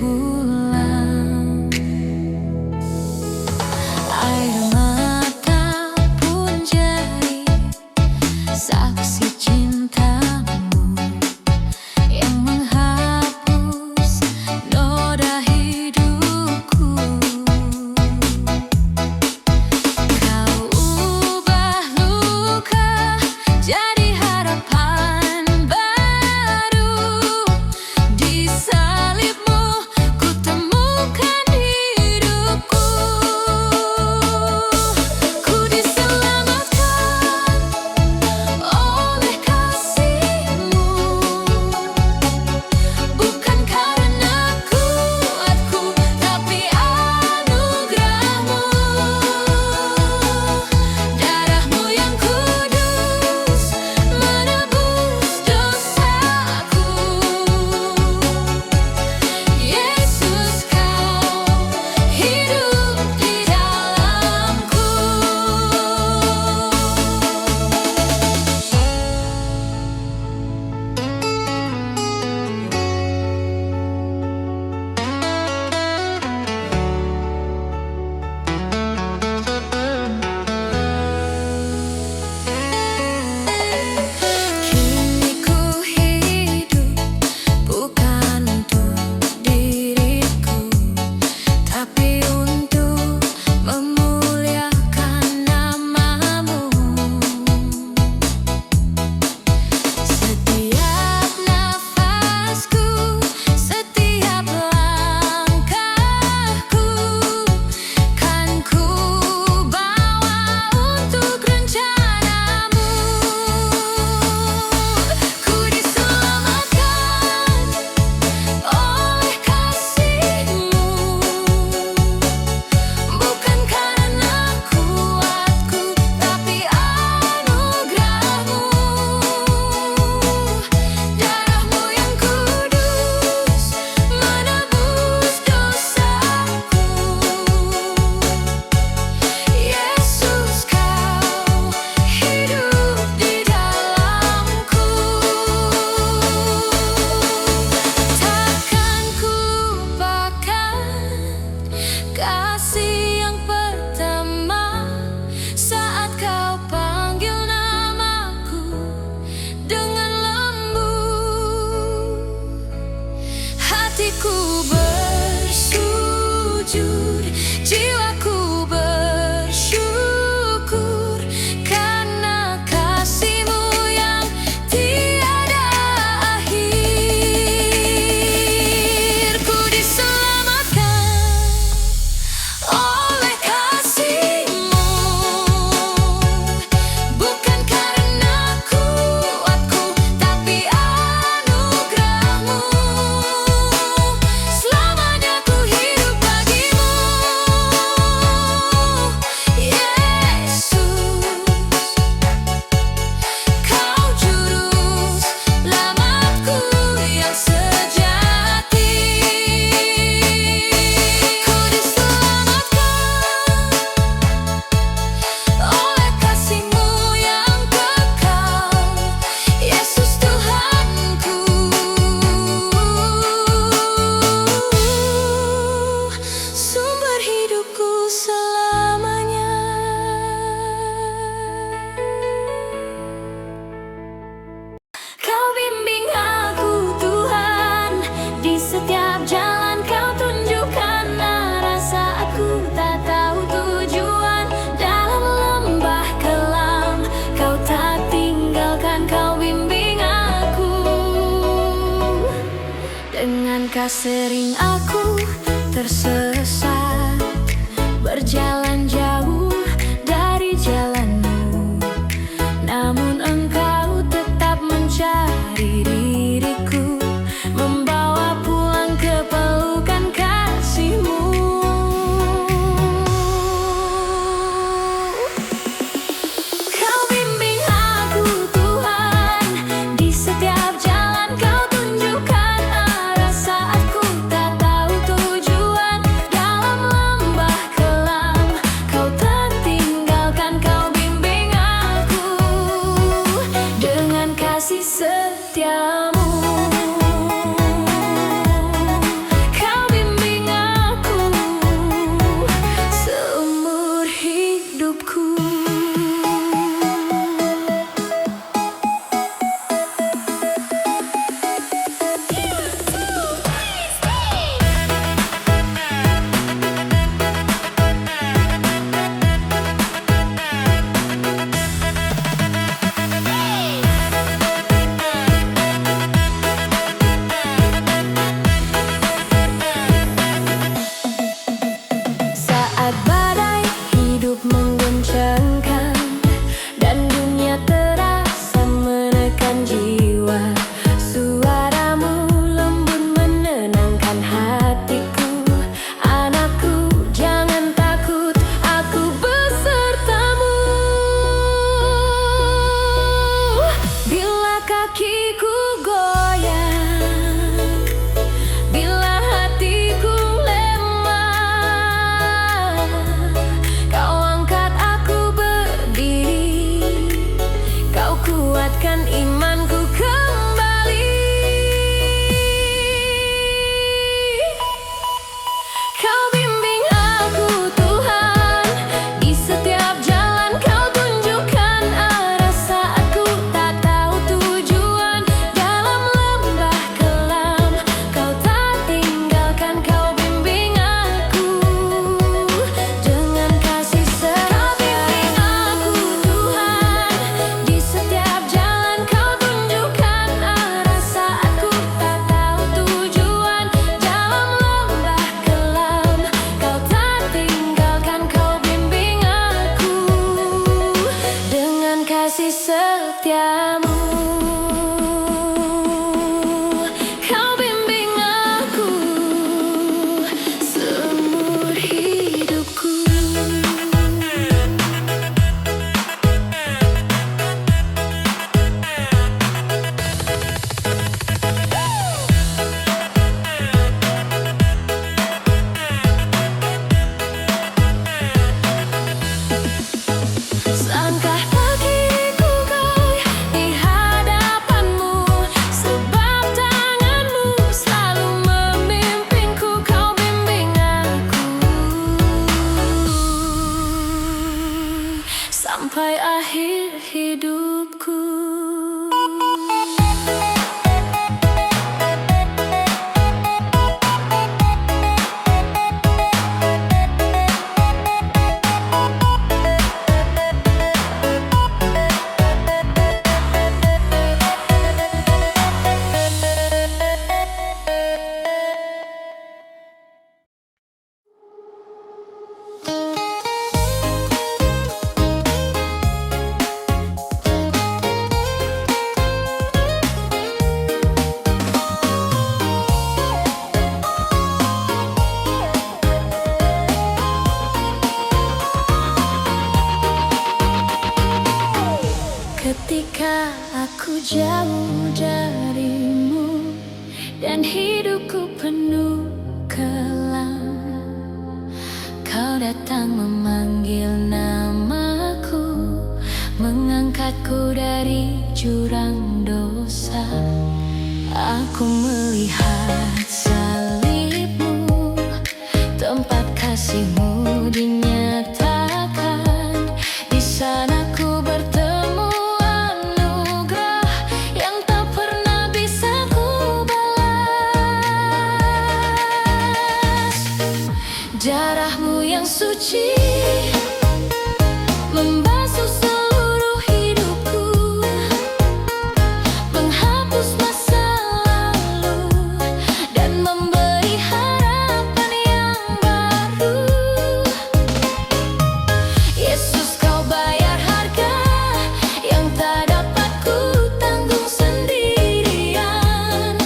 pulang. Air mata pun jadi saksi cintamu yang menghapus noda hidupku. Kau ubah luka jadi harapan baru. Di salibmu ku temukan hidupku. Ku diselamatkan oleh kasih-Mu, bukan karena kuatku, tapi anugerah-Mu. Darah-Mu yang kudus menebus dosaku. Yesus, Kau hidup di dalamku. Kini ku hidup bukan untuk diriku, tapi untuk memuliakan nama-Mu. Setiap nafasku, setiap langkahku, kan ku bawa untuk rencana-Mu. Ku diselamatkan oleh kasih-Mu, bukan karena kuatku, tapi anugerah-Mu. Darah-Mu yang kudus menebus dosaku. Yesus, Kau hidup di dalamku. Takkan ku lupakan kasih yang pertama saat Kau panggil namaku dengan lembut. Hatiku bersujud, jiwaku bersyukur karena kasih-Mu yang tiada akhir. Ku diselamatkan oleh kasih-Mu, bukan karena kuatku, tapi anugerah-Mu. Selamanya ku hidup bagi-Mu, Yesus. Kau juru selamatku yang sejati. Ku diselamatkan oleh kasih-Mu yang kekal, Yesus Tuhanku. Sumber hidupku selamanya. Kau bimbing aku, Tuhan, di setiap jalan Kau tunjukkan arah saat ku tak tahu tujuan. Dalam lembah kelam Kau tak tinggalkan, Kau bimbing aku. Dengan sering aku tersesat, berjalan jauh dari jalan-Mu, namun Engkau tetap mencari diriku, membawa pulang ke pelukan kasih-Mu. Kau bimbing aku, Tuhan, di setiap jalan Kau tunjukkan arah saat ku tak tahu tujuan. jauh darimu dan hidupku penuh kelam. Kau datang memanggil namaku, mengangkatku dari jurang dosa. Aku melihat salibmu, tempat kasihmu dinyatakan. Di sana ku bertemu anugerah yang tak pernah bisa ku balas. Darahmu yang suci membasuh seluruh hidupku, menghapus masa lalu dan memberi harapan yang baru. Yesus, kau bayar harga yang tak dapat ku tanggung sendirian.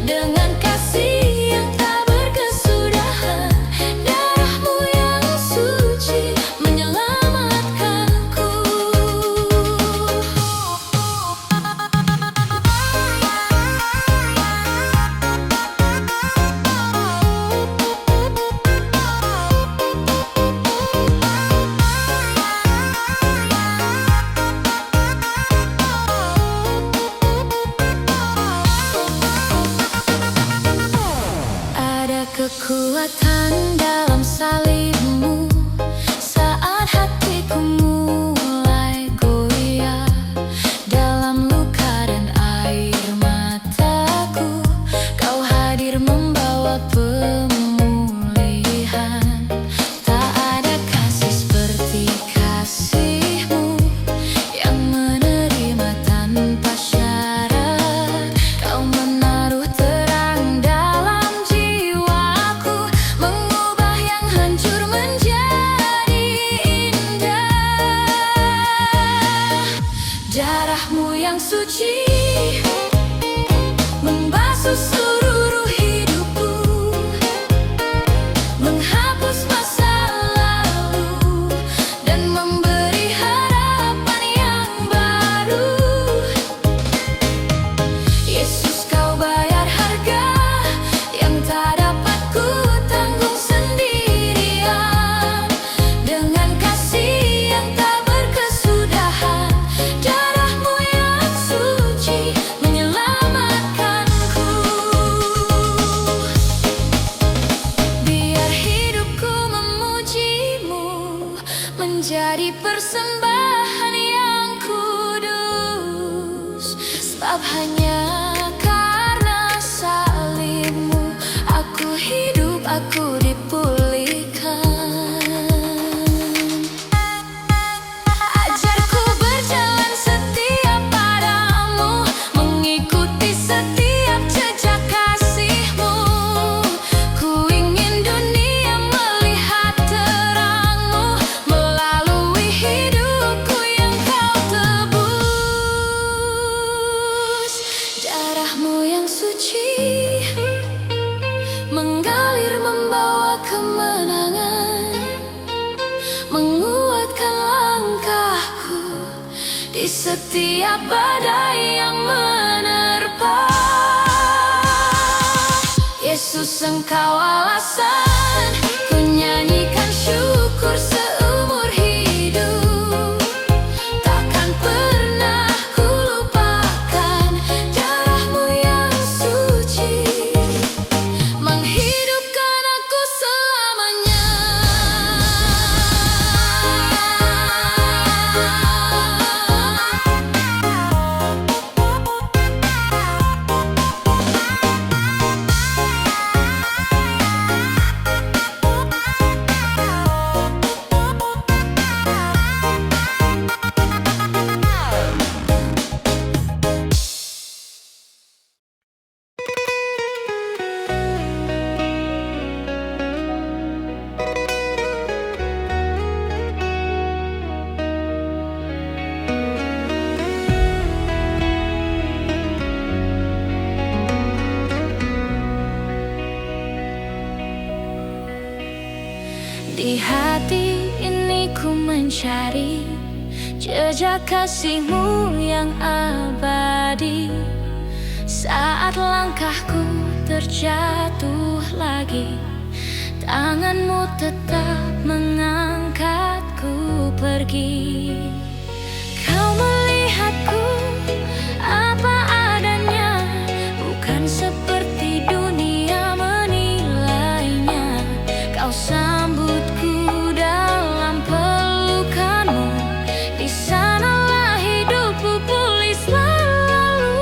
Dengan kasih yang tak berkesudahan, darahmu yang suci menyelamatkanku. Ada kekuatan dalam salibmu. Saat hatiku mulai goyah dalam luka dan air mataku, kau hadir membawa pemulihan. Tak ada kasih seperti kasihmu yang menerima tanpa syarat. Kau menaruh terang dalam jiwaku, mengubah yang hancur menjadi indah. Darahmu yang suci membasuh seluruh hidupku, menghapus masa lalu dan memberi harapan yang baru. Yesus, kau bayar harga yang tak dapat ku tanggung sendirian. Dengan kasih yang tak berkesudahan, darahmu yang suci menyelamatkanku. Biar hidupku memujimu, menjadi persembahan yang kudus. Sebab hanya karena salibmu aku hidup, aku dipulihkan. Ajarku berjalan setia padamu, mengikuti setiap jejak kasihmu. Ku ingin dunia melihat terangmu melalui hidupku yang kau tebus. Darahmu yang suci mengalir membawa kemenangan, menguatkan langkahku di setiap badai yang menerpa. Yesus, engkau alasan ku nyanyikan syukur seumur hidup. Takkan pernah ku lupakan darahmu yang suci, menghidupkan aku selamanya. Di hati ini ku mencari jejak kasih-Mu yang abadi. Saat langkahku terjatuh lagi, tangan-Mu tetap mengangkatku pergi. Kau melihatku apa adanya, bukan seperti dunia menilainya. Kau sambutku dalam pelukan-Mu, di sanalah hidupku pulih selalu.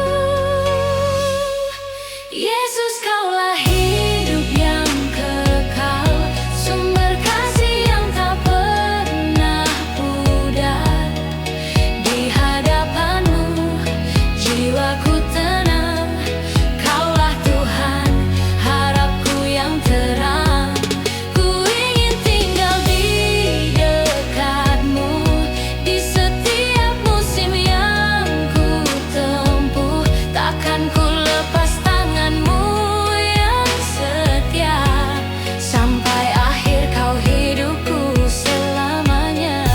Yesus, Kaulah hidup yang kekal, sumber kasih yang tak pernah pudar. Di hadapan-Mu jiwaku tenang, Kaulah Tuhan, harapku yang terang. Ku ingin tinggal di dekat-Mu, di setiap musim yang ku tempuh. Takkan ku lepas tangan-Mu yang setia, sampai akhir Kau hidupku selamanya.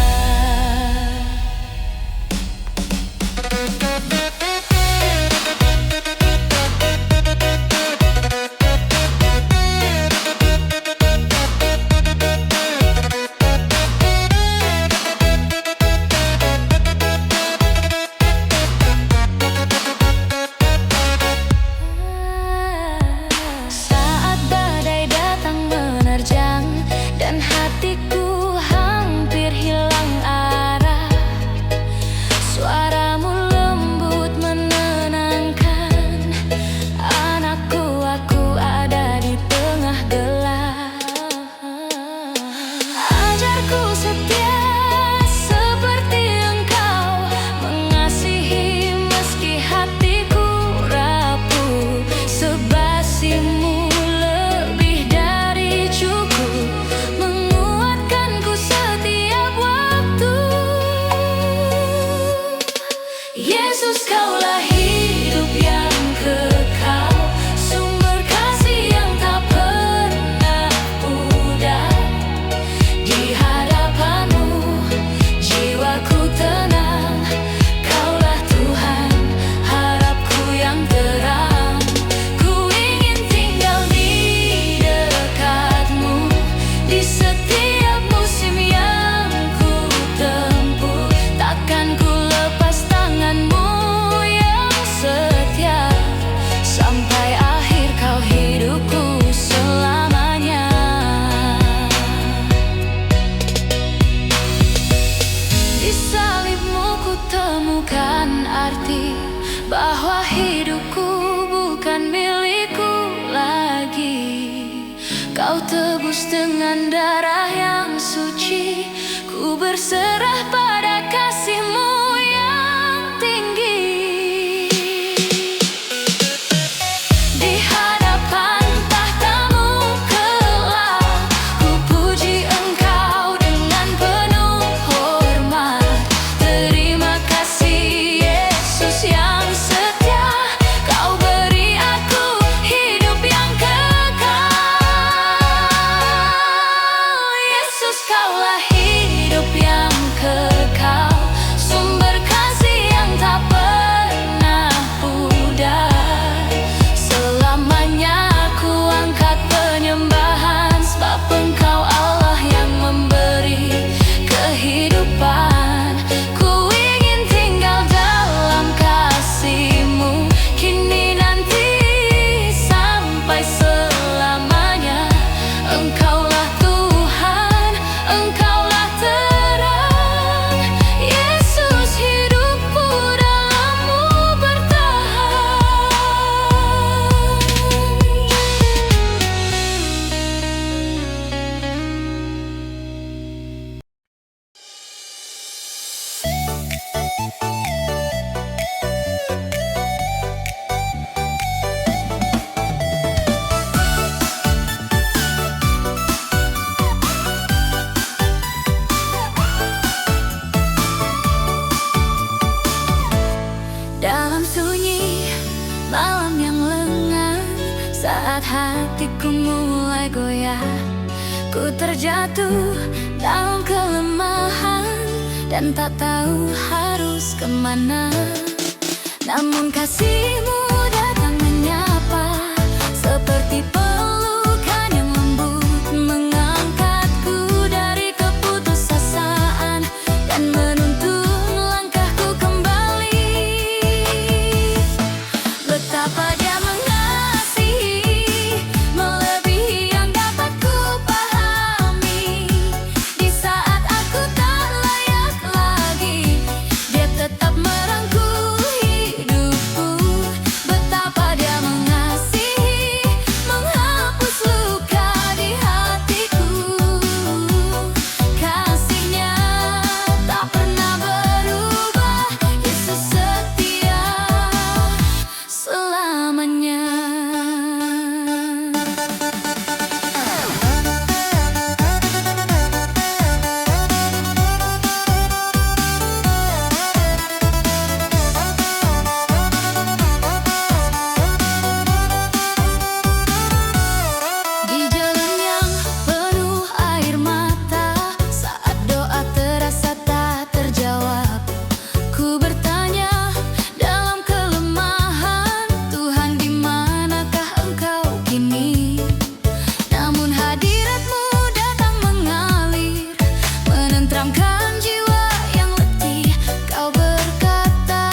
Saat badai datang menerjang dan hatiku hampir hilang arah, suara-Mu lembut menenangkan. Anakku, aku ada di tengah gelap. Ajarku setia seperti Engkau, mengasihi meski hatiku rapuh. Sebasih-Mu lebih dari cukup, menguatkanku setiap waktu. Yesus, Kaulah hidup yang kekal, sumber kasih yang tak pernah pudar. Di hadapan-Mu jiwaku tenang, Kaulah Tuhan, harapku yang terang. Ku ingin tinggal di dekat-Mu, di setiap musim yang ku tempuh. Takkan ku lepas tangan-Mu yang setia, sampai akhir Kau hidupku selamanya. Di salib-Mu ku temukan arti bahwa hidupku bukan milikku lagi. Kau tebus dengan darah yang suci, ku berserah pada kasih-Mu yang tinggi. Di hadapan tahta-Mu kelak, ku puji Engkau dengan penuh hormat. Terima kasih Yesus yang setia, Kau beri aku hidup yang kekal. Yesus, Kaulah hidup yang kekal, sumber kasih yang tak pernah pudar. Selamanya ku angkat penyembahan, sebab Engkau Allah yang memberi kehidupan. Ku ingin tinggal dalam kasih-Mu, kini nanti sampai selamanya. Engkaulah Tuhan, Engkaulah terang. Yesus, hidupku dalam-Mu bertahan. Dalam sunyi malam yang lengang, saat hatiku mulai goyah, ku terjatuh dalam kelemahan. dan tak tahu harus kemana. Namun kasihmu datang menyapa, seperti pelukan yang lembut, mengangkatku dari keputusasaan dan menuntun langkahku kembali. Betapa Dia mengasihi, melebihi yang dapat ku pahami. Di saat aku tak layak lagi, Dia tetap merangkul hidupku. Betapa Dia mengasihi, menghapus luka di hatiku. Kasih-Nya tak pernah berubah, Yesus setia selamanya. Di jalan yang penuh air mata, saat doa terasa tak terjawab, ku bertanya dalam kelemahan, Tuhan, di manakah Engkau kini? Namun hadirat-Mu datang mengalir, menenteramkan jiwa yang letih. Kau berkata,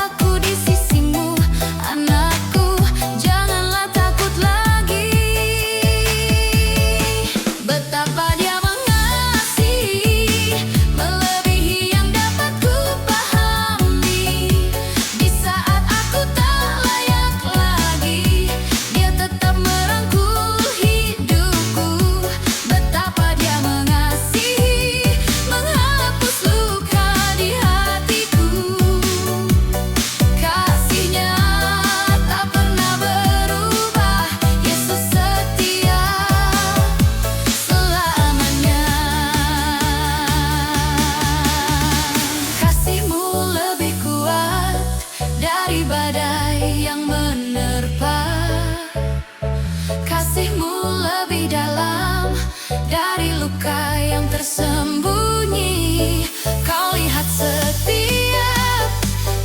aku di sisimu, anakku, janganlah takut lagi. Betapa Dia mengasihi, melebihi yang dapat ku pahami. Di saat aku tak layak lagi, Dia tetap merangkul hidupku. Betapa Dia mengasihi, menghapus luka di hatiku. Kasih-Nya tak pernah berubah, Yesus setia selamanya. Kasih-Mu lebih kuat dari badai yang menerpa. Kasih-Mu lebih dalam dari luka yang tersembunyi. Kau lihat setiap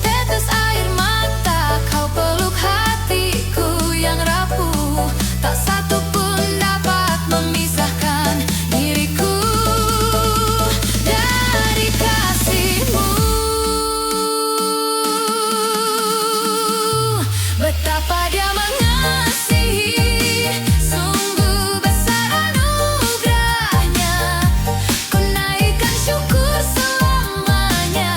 tetes air mata, Kau peluk hatiku yang rapuh. Tak satu pun dapat memisahkan diriku dari kasih-Mu. Betapa Dia mengasihi, sungguh besar anugerah-Nya. Ku naikkan syukur selamanya,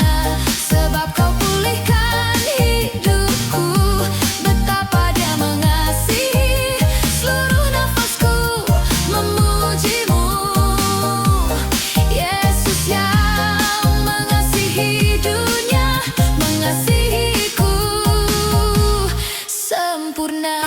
sebab Kau pulihkan hidupku. Betapa Dia mengasihi, seluruh nafasku memuji-Mu. Yesus yang mengasihi dunia, mengasihiku sempurna.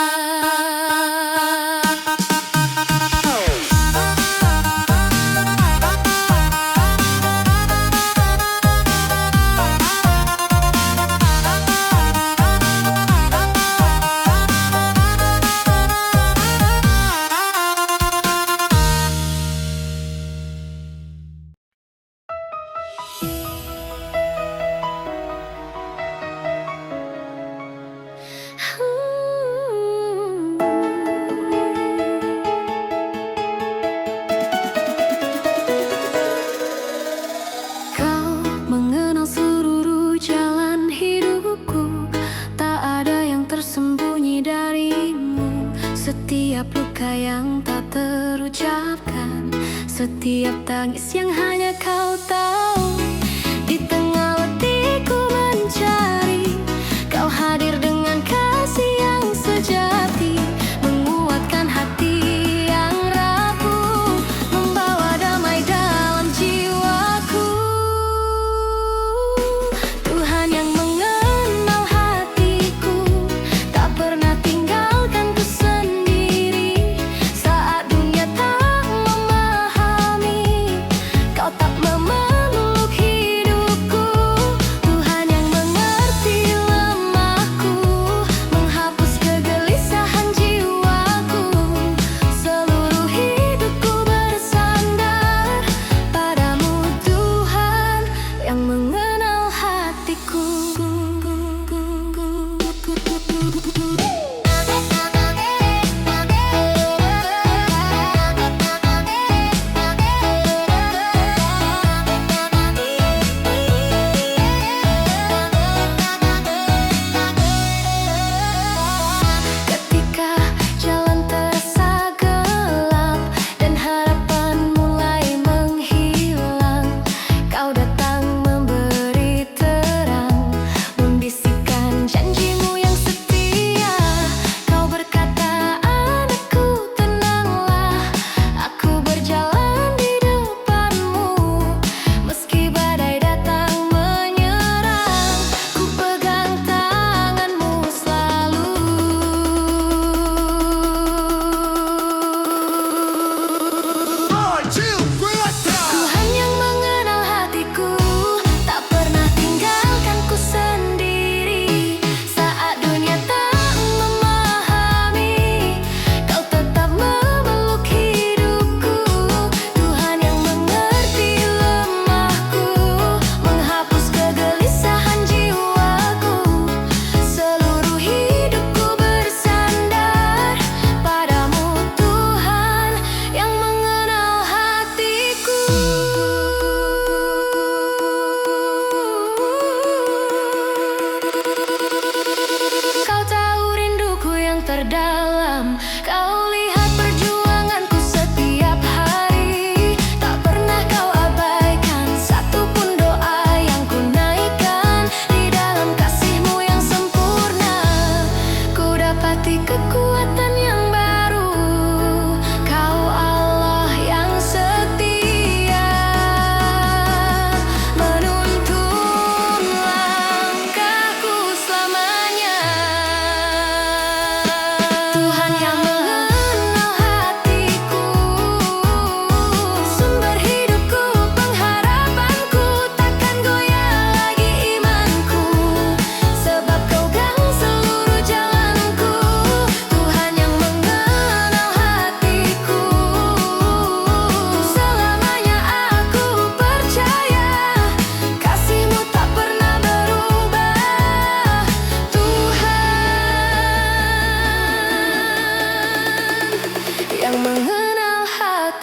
Kau mengenal seluruh jalan hidupku, tak ada yang tersembunyi dari-Mu. Setiap luka yang tak terucapkan, setiap tangis yang hanya Kau tahu. Di tengah letihku mencari, Kau hadir dengan kasih yang sejati, menguatkan hati yang rapuh, membawa damai dalam jiwaku. Tuhan yang mengenal hatiku, tak pernah tinggalkanku sendiri. Saat dunia tak memahami, Kau tak memeluk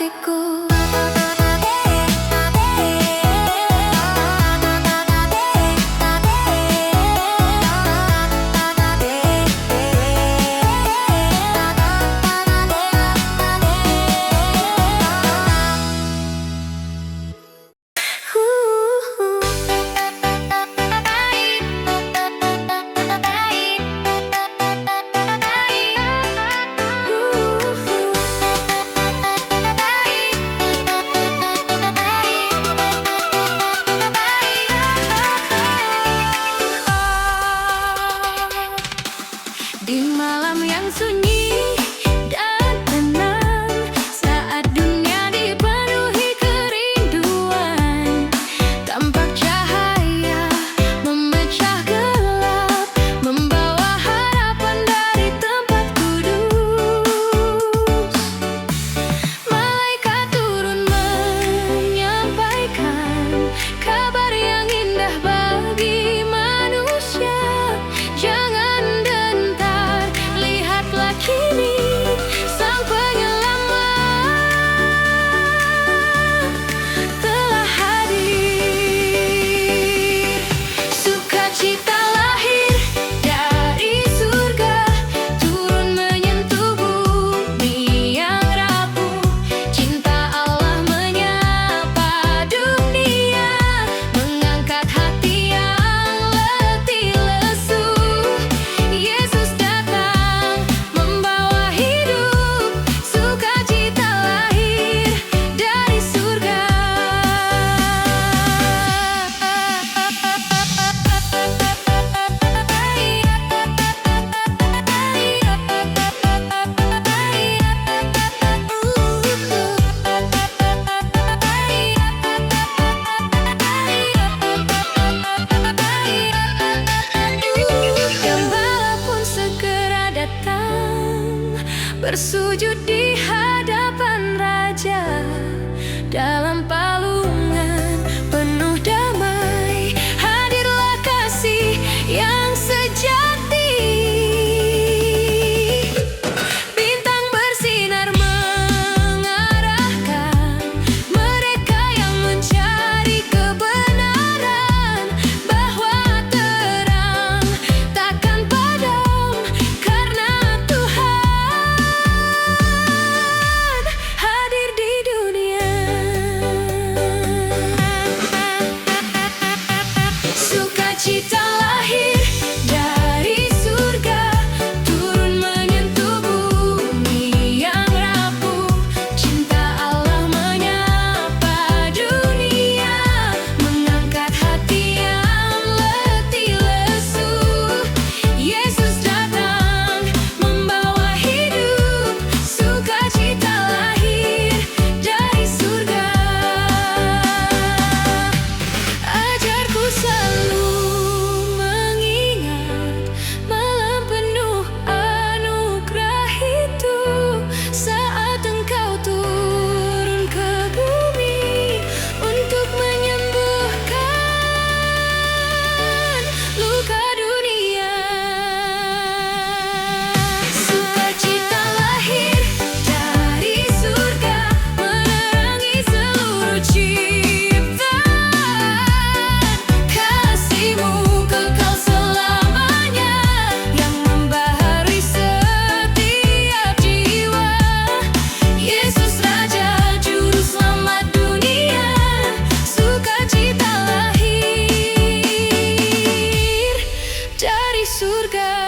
hatiku. Di malam yang sunyi dan tenang, saat dunia dipenuhi kerinduan, tampak cahaya memecah gelap, membawa harapan dari tempat kudus. Malaikat turun menyampaikan kabar yang indah bagi manusia. Jangan kini Sang Penyelamat telah hadir. Sukacita lahir dari surga, turun menyentuh bumi yang rapuh. Cinta Allah menyapa dunia, mengangkat hati yang letih lesu. Yesus datang membawa hidup, sukacita lahir dari surga. Gembala pun segera datang, bersujud di hadapan Raja. Dalam palungan penuh damai, hadirlah kasih yang sejati. Bintang bersinar mengarahkan mereka yang mencari kebenaran, bahwa terang takkan padam karena Tuhan hadir di dunia. Sukacita lahir dari surga, turun menyentuh bumi yang rapuh. Cinta Allah menyapa dunia, mengangkat hati yang letih lesu. Yesus datang membawa hidup, sukacita lahir dari surga. Ajarku selalu mengingat malam penuh anugerah itu, saat Engkau turun ke bumi untuk menyembuhkan luka dunia. Sukacita lahir dari surga, menerangi seluruh ciptaan. Kasih-Mu kekal selamanya, yang membahari setiap jiwa. Yesus Raja, Juru Selamat dunia, sukacita lahir dari surga.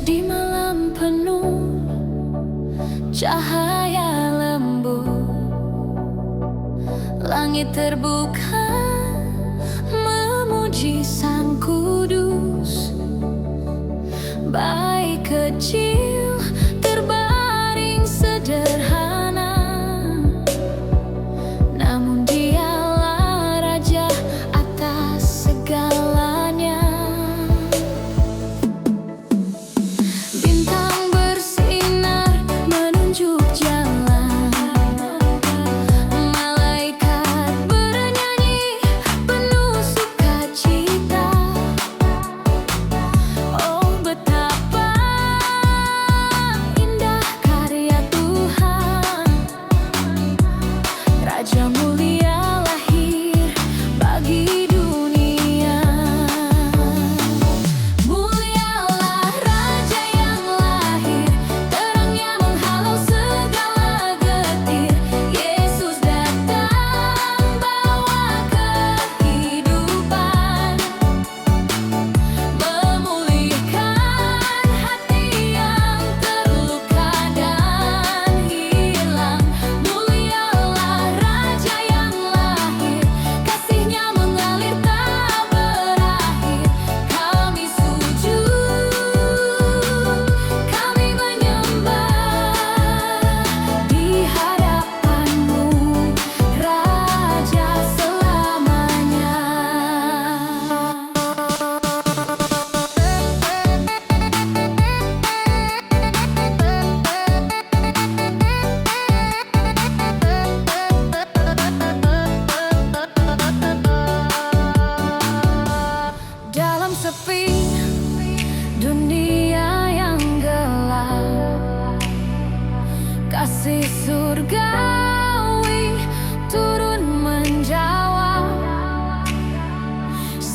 Di malam penuh cahaya lembut, langit terbuka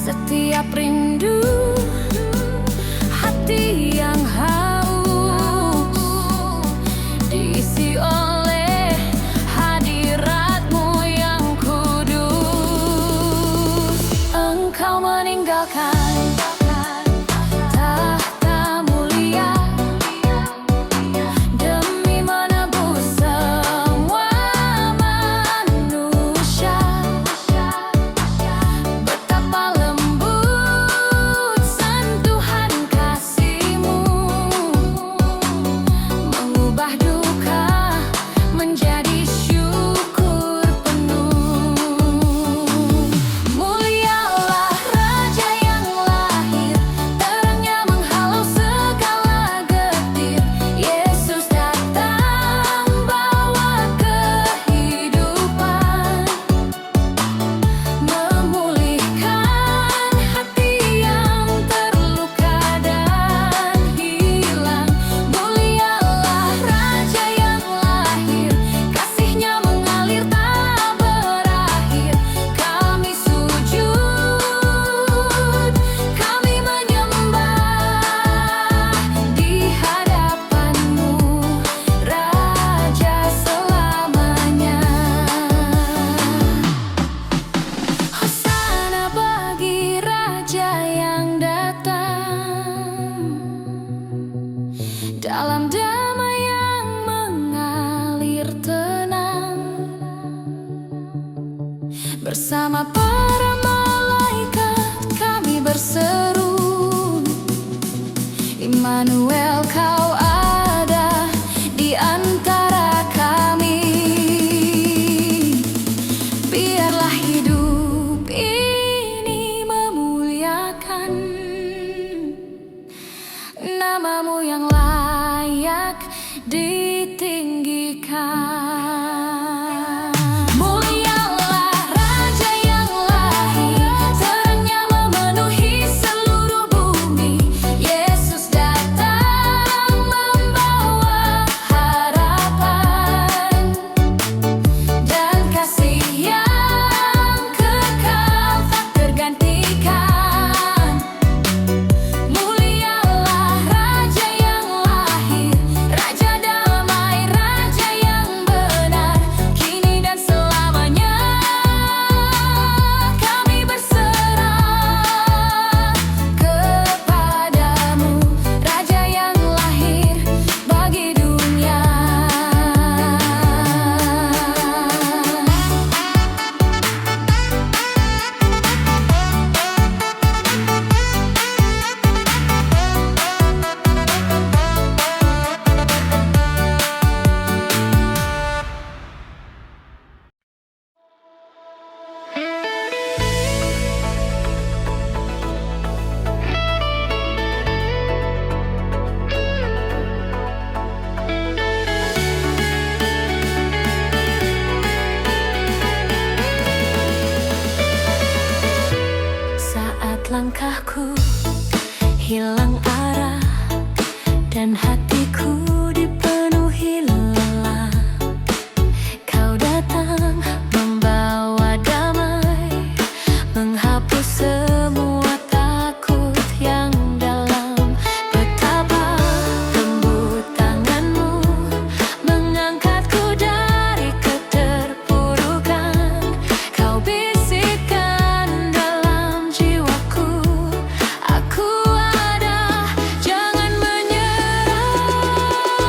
Setiap rindu hati yang haus diisi oleh hadirat-Mu yang kudus. Engkau meninggalkan tahta mulia demi menebus semua manusia. Betapa lembut sentuhan kasih-Mu, mengubah duka menjadi syukur penuh. Mulialah Raja yang lahir, terangnya menghalau segala getir. Yesus datang bawa kehidupan, memulihkan hati yang terluka dan hilang. Mulialah Raja yang lahir, kasih-Nya mengalir tak berakhir. Kami sujud, kami menyembah di hadapan-Mu, Raja selamanya. Hosana bagi Raja yang datang, dalam damai yang mengalir tenang. Bersama para malaikat kami berseru, Immanuel, Kau ada di antara kami. Biarlah hidup ini memuliakan nama-Mu yang layak ditinggikan. Mulialah Raja yang lahir, terangnya memenuhi seluruh bumi. Yesus datang membawa harapan dan kasih yang kekal tak tergantikan. Mulialah Raja yang lahir, Raja damai, Raja yang benar, kini dan selamanya. Kami berserah kepadamu, Raja yang lahir bagi dunia. Saat langkahku hilang arah dan hatiku dipenuhi lelah, Kau datang membawa damai, menghapus semua takut yang dalam. Betapa lembut tangan-Mu mengangkatku dari keterpurukan. Kau bisikkan dalam jiwaku, aku ada, jangan menyerah.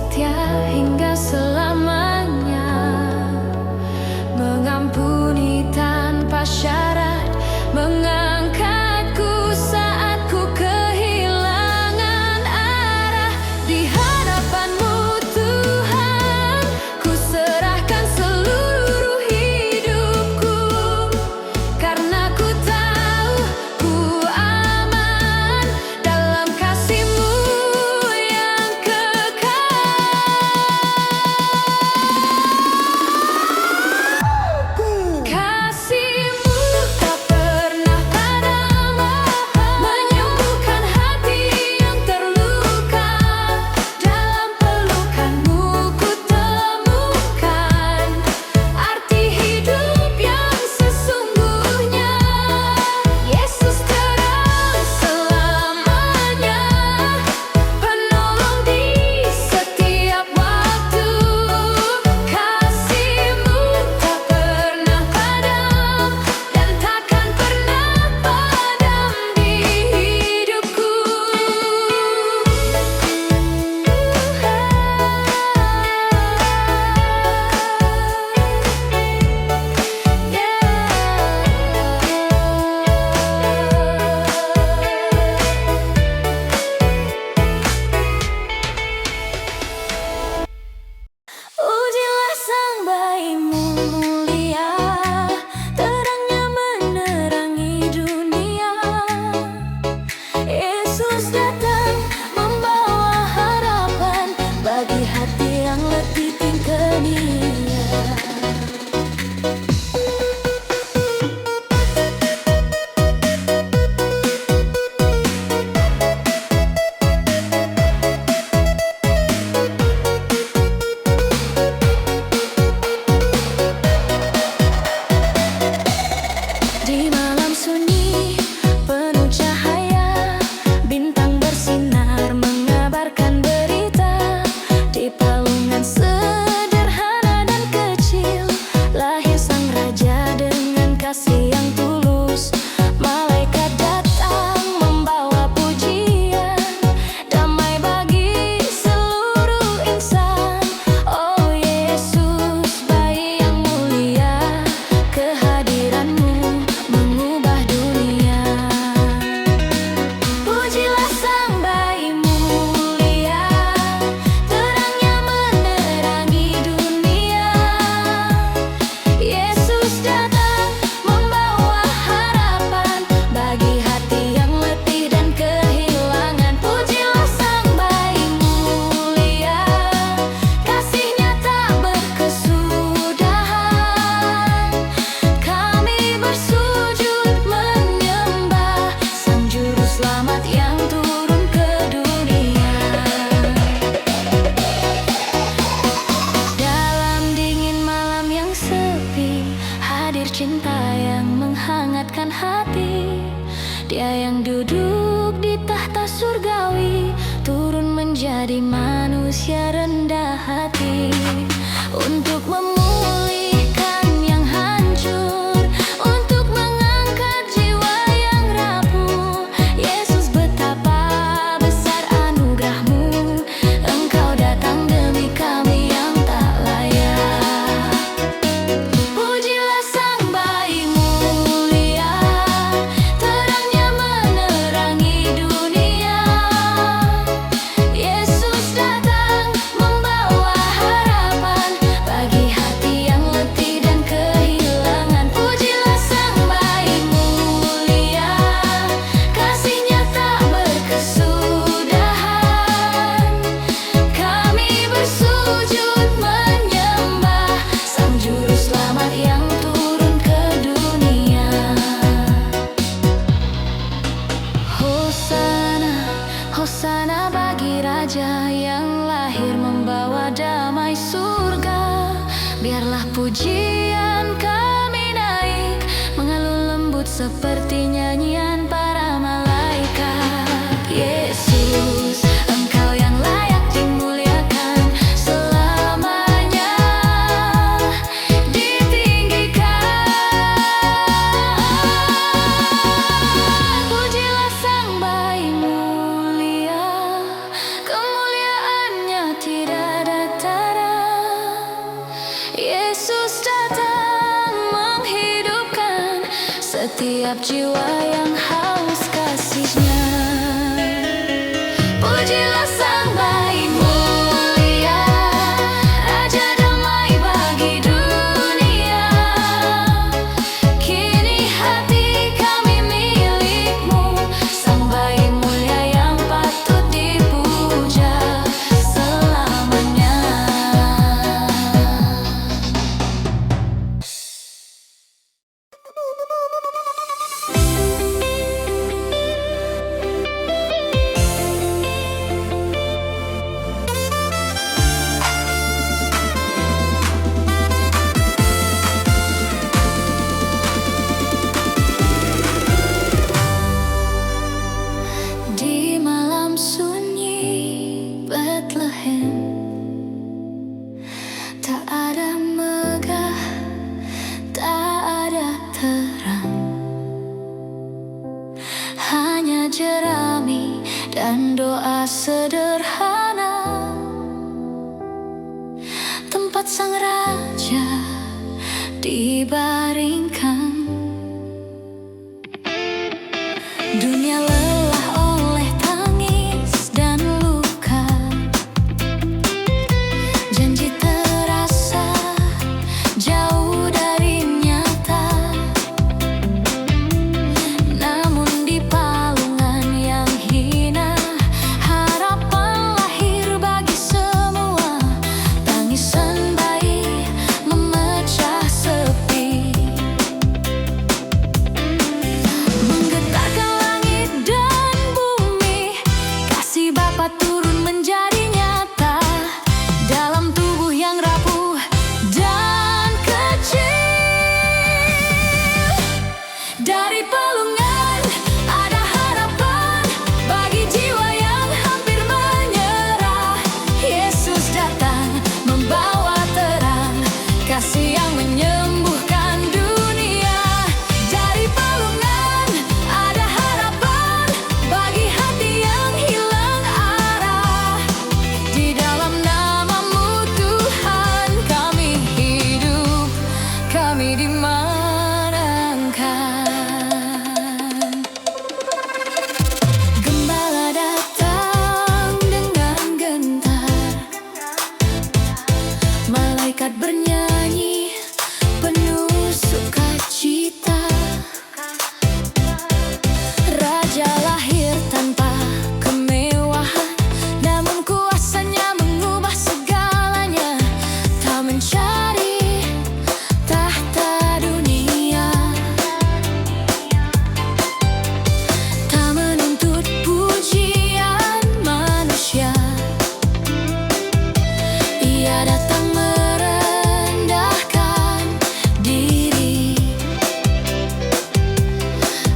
setia hingga selamanya, mengampuni tanpa syarat, mengangkatku saat ku kehilangan arah. Di hadapan-Mu Tuhan, ku serahkan seluruh hidupku, karena ku tahu ku aman dalam kasih-Mu yang kekal. Kasih-Mu tak pernah padam, menyembuhkan hati yang terluka. Dalam pelukan-Mu ku temukan arti hidup yang sesungguhnya. Yesus terang selamanya, penolong di setiap waktu. Kasih-Mu tak pernah padam dan takkan pernah padam di hidupku. Pujilah Sang Bayi-Mu mulia, terangnya menerangi dunia. Yesus datang membawa harapan bagi hati yang letih tingkenia. Di malam sunyi penuh cahaya, bintang bersinar mengabarkan berita. Di palungan sederhana dan kecil, lahir Sang Raja dengan kasih yang tulus. Malaikat datang membawa pujian, damai bagi seluruh insan. Oh Yesus, Bayi yang mulia, kehadiran-Mu mengubah dunia. Pujilah Sang Bayi-Mu mulia, terangnya menerangi dunia. Yesus datang membawa harapan bagi hati yang letih dan kehilangan. Pujilah Sang Bayi-Mu mulia, kasih-Nya tak berkesudahan. Kami bersujud menyembah Sang Juru Selamat yang turun ke dunia. Dalam dingin malam yang sepi, hadir cinta yang menghangatkan hati. Dia yang duduk di tahta surgawi, turun menjadi manusia rendah hati, untuk memulihkan yang hancur, untuk mengangkat jiwa yang rapuh. Yesus, betapa besar anugerah-Mu, Engkau datang demi kami yang tak layak. Pujilah Sang Bayi-Mu mulia, terangnya menerangi dunia. Yesus datang membawa harapan bagi hati yang letih dan kehilangan. Pujilah Sang Bayi-Mu mulia, kasih-Nya tak berkesudahan. Kami bersujud menyembah Sang Juru Selamat yang turun ke dunia. Hosana, Hosana bagi Raja yang lahir membawa damai surga. Biarlah pujian kami naik, mengalun lembut seperti nyanyian para malaikat. Yesus, Engkau yang layak dimuliakan selamanya, ditinggikan. Pujilah Sang Bayi mulia, kemuliaan-Nya tidak setiap jiwa yang haus kasihnya. Pujilah Sang Baik Mulia, Raja damai bagi dunia. Kini hati kami milik-Mu, Sang Baik Mulia yang patut dipuja selamanya. Di malam sunyi Bethlehem, tak ada megah, tak ada terang, hanya jerami dan doa sederhana. Tempat Sang Raja dibaringkan. Dunia lelah oleh tangis dan luka, janji terasa jauh dari nyata. Namun di palungan yang hina, harapan lahir bagi semua. Tangisan bayi memecah sepi, menggetarkan langit dan bumi. Kasih Bapa turun menjadi nyata dalam tubuh yang rapuh dan kecil. Dari palungan ada harapan bagi jiwa yang hampir menyerah. Yesus datang membawa terang, kasih yang menyembuhkan dunia. Dari palungan ada harapan bagi hati yang hilang arah. Di dalam nama-Mu Tuhan kami hidup, kami dimenangkan. Gembala datang dengan gentar, malaikat bernyanyi penuh sukacita. Raja lahir tanpa kemewahan, namun kuasanya mengubah segalanya. Tak mencari tahta dunia, tak menuntut pujian manusia. Ia datang merendahkan diri,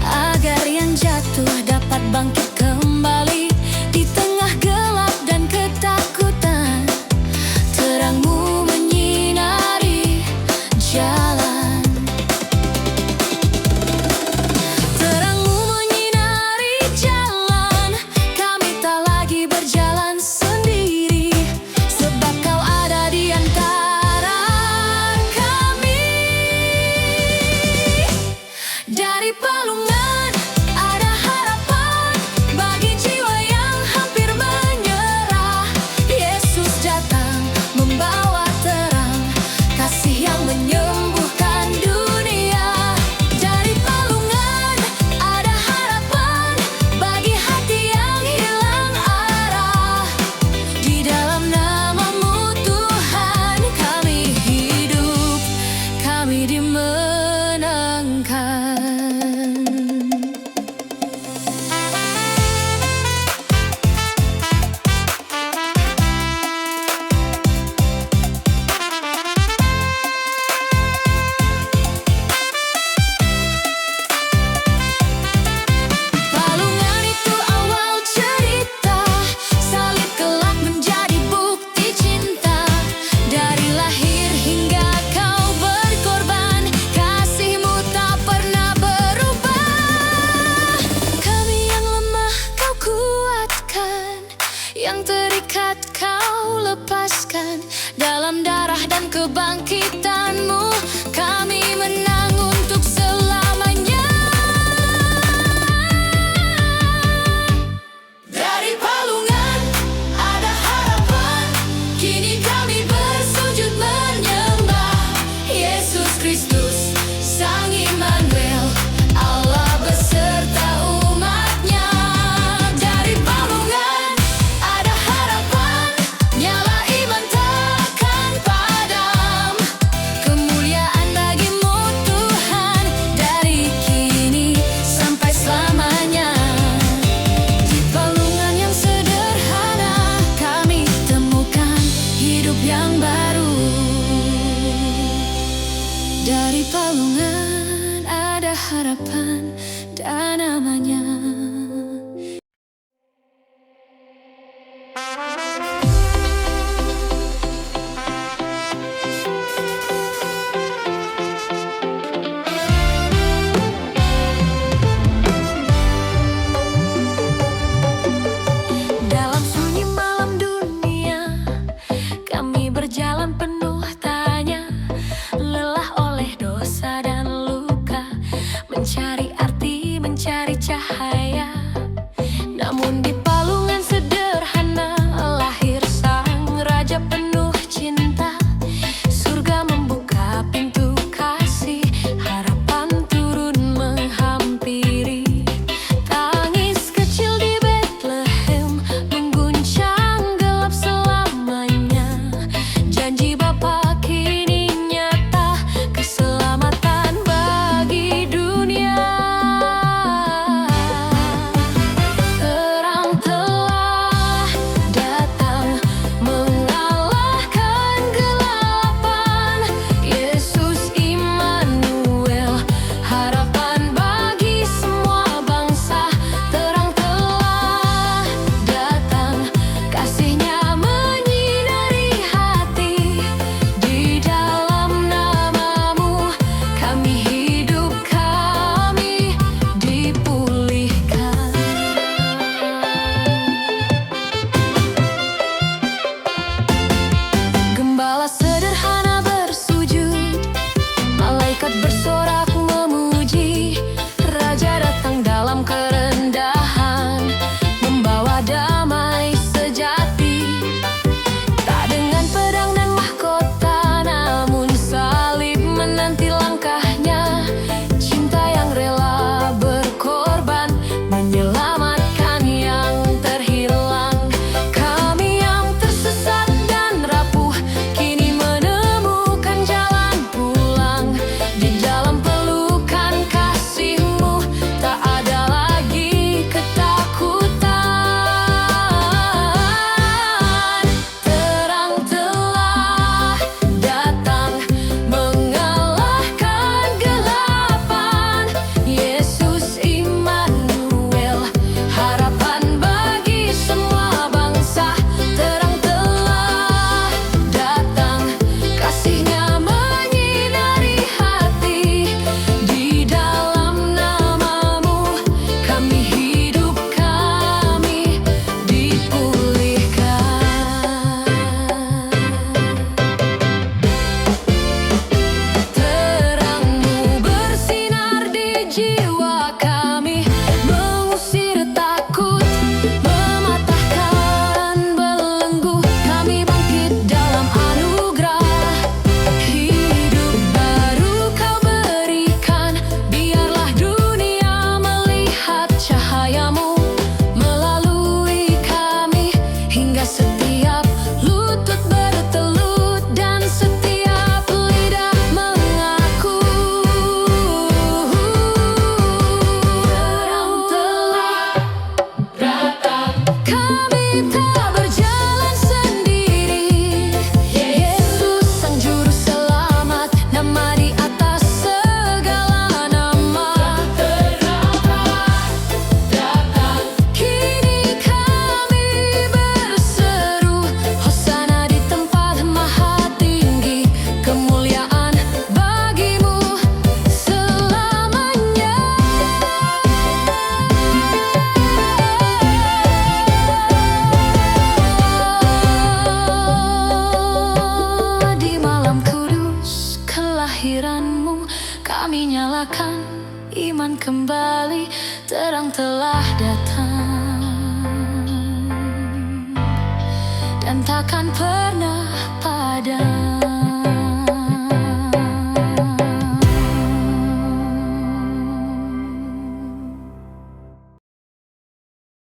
agar yang jatuh dapat bangkit kembali. Di tengah gelap dan ketakutan, terang-Mu menyinari jalan. Terang-Mu menyinari jalan, kami tak lagi berjalan sendiri, sebab Kau ada di antara kami. Dari palungan ada harapan bagi jiwa yang hampir menyerah. Yesus datang membawa terang, kasih yang menyembuhkan dunia. Dari palungan ada harapan bagi hati yang hilang arah. Di dalam nama-Mu Tuhan kami hidup, kami dimenangkan. Palungan itu awal cerita, salib kelak menjadi bukti cinta. Dari lahir hingga Kau berkorban, kasih-Mu tak pernah berubah. Kami yang lemah Kau kuatkan, yang terikat Kau lepaskan. Dalam darah dan kebangkitan-Mu kami menang untuk selamanya. yang baru. Dari palungan ada harapan dan namanya. Dalam sunyi malam dunia, kami berjalan penuh tanya, lelah oleh dosa dan luka, mencari arti, mencari cahaya. Namun di palungan sederhana lahir sang raja penuh cinta. Surga membuka pintu kasih, harapan turun menghampiri. Tangis kecil di Bethlehem mengguncang gelap selamanya. Janji Bapa kini nyata, keselamatan bagi dunia. Terang telah datang mengalahkan kegelapan. Yesus Immanuel, harapan bagi semua bangsa. Terang telah datang, kasih-Nya menyinari hati. Di dalam nama-Mu kami hidup, kami dipulihkan. Gembala sederhana bersujud, malaikat bersorak memuji. Raja datang dalam kerendahan, membawa damai sejati. Tak dengan pedang dan mahkota, namun salib menanti langkahnya. Cinta yang rela berkorban, menyelamatkan yang terhilang. Kami yang tersesat dan rapuh, kini menemukan jalan pulang. Di dalam pelukan kasih-Mu, tak ada lagi ketakutan. Terang telah datang mengalahkan kegelapan. Yesus Immanuel, harapan bagi semua bangsa. Terang telah datang, kasih-Nya menyinari hati. Di dalam nama-Mu kami hidup, kami dipulihkan. Terang-Mu bersinar di jiwa kami, mengusir takut, mematahkan belenggu. Kami bangkit dalam anugerah, hidup baru Kau berikan. Biarlah dunia melihat cahaya-Mu melalui kami, hingga setiap lutut bertelut dan setiap lidah mengaku. Terang telah datang, kami tak berjalan sendiri. Yesus Sang Juru Selamat, nama di atas segala nama. Datang, kini kami berseru, Hosana di tempat maha tinggi. Kemuliaan bagi-Mu selamanya. Di malam kudus kelahiran-Mu, kami nyalakan iman kembali. Terang telah datang dan takkan pernah padam.